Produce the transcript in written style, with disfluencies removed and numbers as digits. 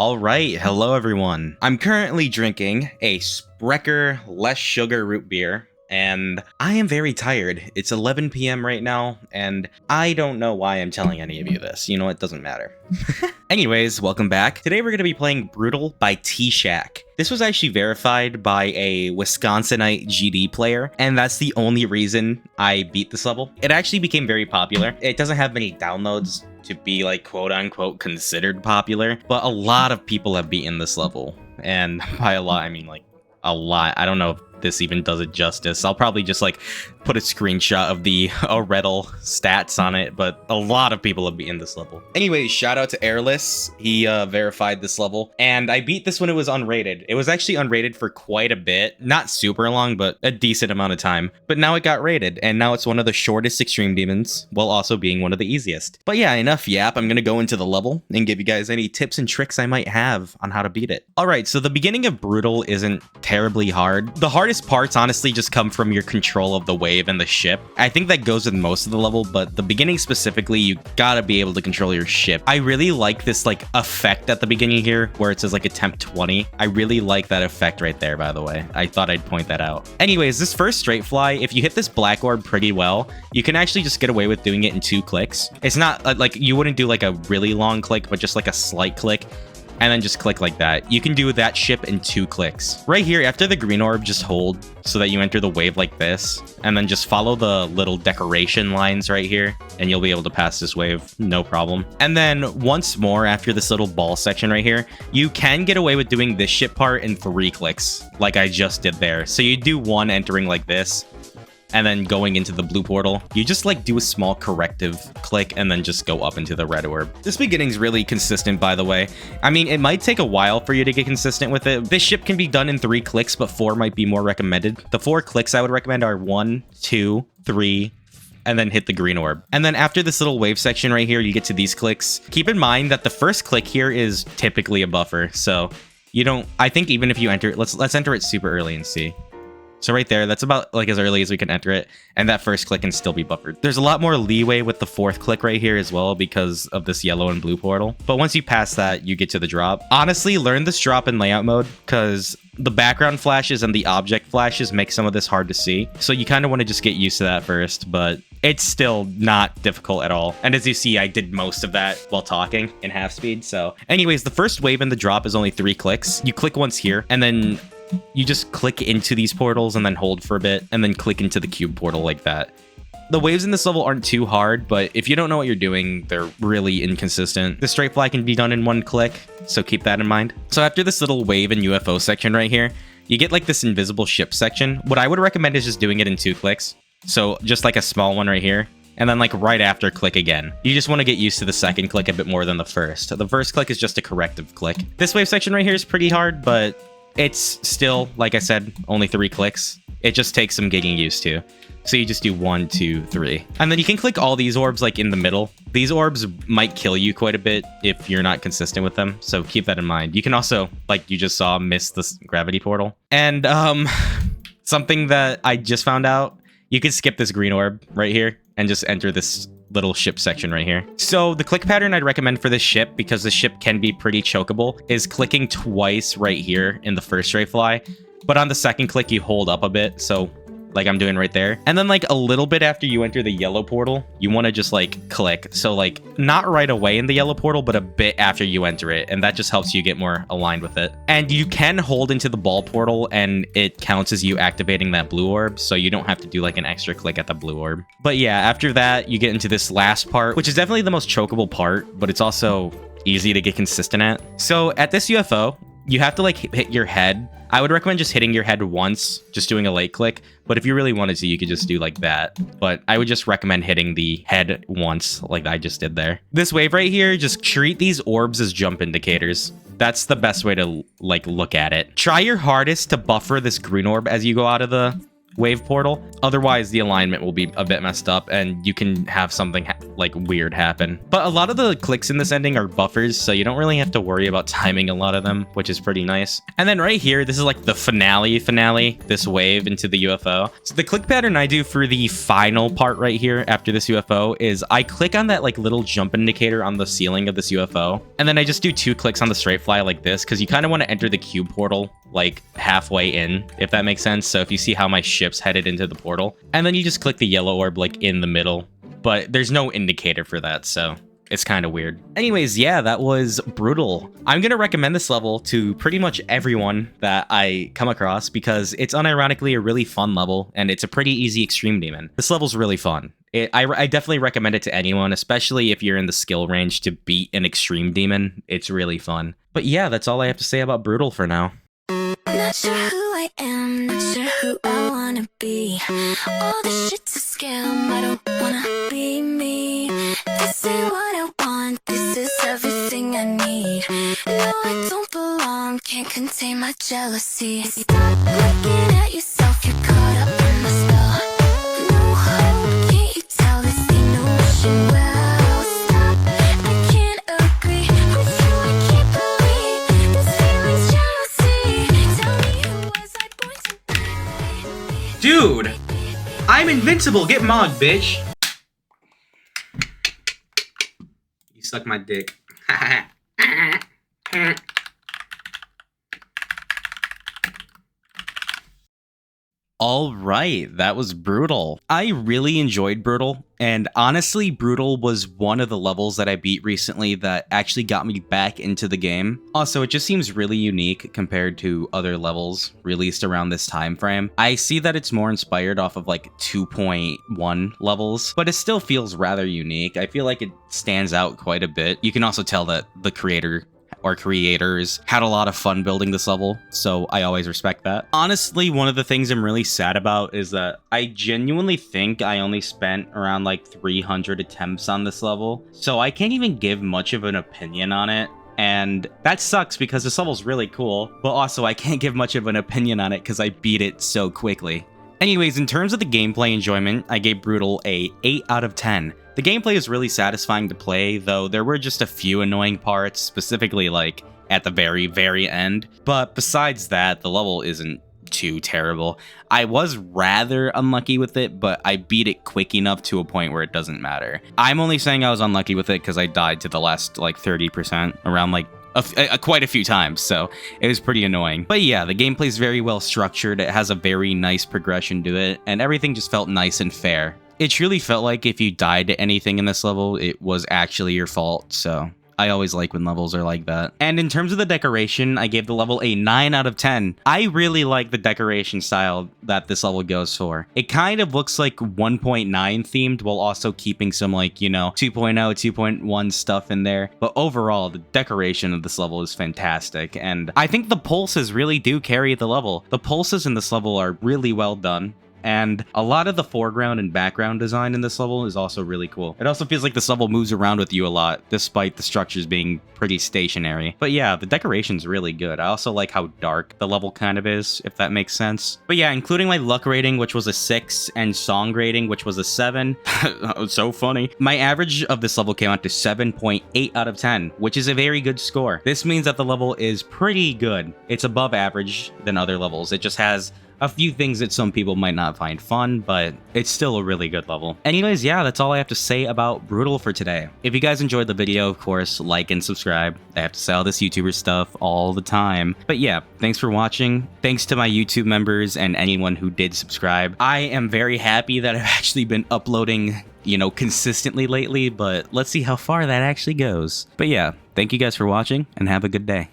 All right, hello everyone. I'm currently drinking a Sprecher less sugar root beer, and I am very tired. It's 11 p.m. right now, and I don't know why I'm telling any of you this. You know, it doesn't matter. Anyways, welcome back. Today we're going to be playing Brutal by T-Shack. This was actually verified by a Wisconsinite GD player, and that's the only reason I beat this level. It actually became very popular. It doesn't have many downloads to be like quote-unquote considered popular, but a lot of people have beaten this level. And by a lot, I mean like a lot. I don't know if this even does it justice. I'll probably just like put a screenshot of the AREDL stats on it, but a lot of people have beaten this level. Anyways, shout out to Airless. He verified this level, and I beat this when it was unrated. It was actually unrated for quite a bit, not super long, but a decent amount of time. But now it got rated, and now it's one of the shortest extreme demons, while also being one of the easiest. But yeah, enough yap. I'm gonna go into the level and give you guys any tips and tricks I might have on how to beat it. All right, so the beginning of Brutal isn't terribly hard. The hardest parts honestly just come from your control of the wave and the ship. I think that goes with most of the level, but the beginning specifically, you gotta be able to control your ship. I really like this like effect at the beginning here where it says like attempt 20. I really like that effect right there, by the way. I thought I'd point that out. Anyways, this first straight fly, if you hit this black orb pretty well, you can actually just get away with doing it in 2 clicks. It's not like you wouldn't do like a really long click, but just like a slight click, and then just click like that. You can do that ship in 2 clicks. Right here, after the green orb, just hold so that you enter the wave like this, and then just follow the little decoration lines right here, and you'll be able to pass this wave, no problem. And then once more, after this little ball section right here, you can get away with doing this ship part in 3 clicks, like I just did there. So you do one entering like this, and then going into the blue portal, you just like do a small corrective click and then just go up into the red orb. This beginning's really consistent, by the way. I mean, it might take a while for you to get consistent with it. This ship can be done in 3 clicks, but 4 might be more recommended. The 4 clicks I would recommend are 1, 2, 3, and then hit the green orb. And then after this little wave section right here, you get to these clicks. Keep in mind that the first click here is typically a buffer, so you don't, I think even if you enter, let's enter it super early and see. So right there, that's about like as early as we can enter it, and that first click can still be buffered. There's a lot more leeway with the 4th click right here as well because of this yellow and blue portal. But once you pass that, you get to the drop. Honestly, learn this drop in layout mode because the background flashes and the object flashes make some of this hard to see. So you kind of want to just get used to that first, but it's still not difficult at all. And as you see, I did most of that while talking in half speed. So anyways, the first wave in the drop is only 3 clicks. You click once here, and then you just click into these portals and then hold for a bit, and then click into the cube portal like that. The waves in this level aren't too hard, but if you don't know what you're doing, they're really inconsistent. The straight fly can be done in 1 click, so keep that in mind. So after this little wave and UFO section right here, you get like this invisible ship section. What I would recommend is just doing it in 2 clicks. So just like a small one right here, and then like right after click again. You just want to get used to the second click a bit more than the first. The first click is just a corrective click. This wave section right here is pretty hard, but it's still, like I said, only 3 clicks. It just takes some getting used to. So you just do 1, 2, 3. And then you can click all these orbs like in the middle. These orbs might kill you quite a bit if you're not consistent with them. So keep that in mind. You can also, like you just saw, miss the gravity portal. And something that I just found out, you could skip this green orb right here and just enter this little ship section right here. So the click pattern I'd recommend for this ship, because the ship can be pretty chokeable, is clicking twice right here in the first straight fly, but on the second click you hold up a bit, so like I'm doing right there. And then like a little bit after you enter the yellow portal, you want to just like click. So like not right away in the yellow portal, but a bit after you enter it. And that just helps you get more aligned with it. And you can hold into the ball portal and it counts as you activating that blue orb. So you don't have to do like an extra click at the blue orb. But yeah, after that, you get into this last part, which is definitely the most chokeable part, but it's also easy to get consistent at. So at this UFO, you have to like hit your head. I would recommend just hitting your head once, just doing a late click. But if you really wanted to, you could just do like that. But I would just recommend hitting the head once, like I just did there. This wave right here, just treat these orbs as jump indicators. That's the best way to like look at it. Try your hardest to buffer this green orb as you go out of the wave portal. Otherwise, the alignment will be a bit messed up and you can have something like weird happen. But a lot of the clicks in this ending are buffers, so you don't really have to worry about timing a lot of them, which is pretty nice. And then right here, this is like the finale, this wave into the UFO. So the click pattern I do for the final part right here after this UFO is I click on that like little jump indicator on the ceiling of this UFO, and then I just do 2 clicks on the straight fly like this, because you kind of want to enter the cube portal like halfway in, if that makes sense. So if you see how my ship's headed into the portal, and then you just click the yellow orb like in the middle, but there's no indicator for that, so it's kind of weird. Anyways, yeah, that was Brutal. I'm gonna recommend this level to pretty much everyone that I come across because it's unironically a really fun level, and it's a pretty easy extreme demon. This level's really fun. I definitely recommend it to anyone, especially if you're in the skill range to beat an extreme demon. It's really fun. But yeah, that's all I have to say about Brutal for now. Not sure who I am, not sure who I wanna be. All this shit's a scam, I don't wanna be me. This ain't what I want, this is everything I need. No, I don't belong, can't contain my jealousy. Stop looking at yourself, you're caught up in the spell. No hope, can't you tell this ain't no wishing well? Stop, I can't agree with you, I can't believe this feeling's jealousy. Tell me who was I born to be? Dude, I'm invincible. Get mogged, bitch. You suck my dick. All right, that was Brutal. I really enjoyed Brutal, and honestly, Brutal was one of the levels that I beat recently that actually got me back into the game. Also, it just seems really unique compared to other levels released around this time frame. I see that it's more inspired off of like 2.1 levels, but it still feels rather unique. I feel like it stands out quite a bit. You can also tell that the creators had a lot of fun building this level, so I always respect that. Honestly, one of the things I'm really sad about is that I genuinely think I only spent around like 300 attempts on this level, so I can't even give much of an opinion on it. And that sucks because this level's really cool, but also I can't give much of an opinion on it because I beat it so quickly. Anyways, in terms of the gameplay enjoyment, I gave Brutal a 8 out of 10. The gameplay is really satisfying to play, though there were just a few annoying parts, specifically like at the very, very end. But besides that, the level isn't too terrible. I was rather unlucky with it, but I beat it quick enough to a point where it doesn't matter. I'm only saying I was unlucky with it because I died to the last like 30% around like quite a few times, so it was pretty annoying. But yeah, the gameplay is very well structured, it has a very nice progression to it, and everything just felt nice and fair. It truly felt like if you died to anything in this level, it was actually your fault, so I always like when levels are like that. And in terms of the decoration, I gave the level a 9 out of 10. I really like the decoration style that this level goes for. It kind of looks like 1.9 themed while also keeping some like, you know, 2.0, 2.1 stuff in there. But overall, the decoration of this level is fantastic. And I think the pulses really do carry the level. The pulses in this level are really well done. And a lot of the foreground and background design in this level is also really cool. It also feels like this level moves around with you a lot, despite the structures being pretty stationary. But yeah, the decoration's really good. I also like how dark the level kind of is, if that makes sense. But yeah, including my luck rating, which was a 6, and song rating, which was a 7. That was so funny. My average of this level came out to 7.8 out of 10, which is a very good score. This means that the level is pretty good. It's above average than other levels. It just has a few things that some people might not find fun, but it's still a really good level. Anyways, yeah, that's all I have to say about Brutal for today. If you guys enjoyed the video, of course, like and subscribe. I have to say all this YouTuber stuff all the time. But yeah, thanks for watching. Thanks to my YouTube members and anyone who did subscribe. I am very happy that I've actually been uploading, you know, consistently lately, but let's see how far that actually goes. But yeah, thank you guys for watching and have a good day.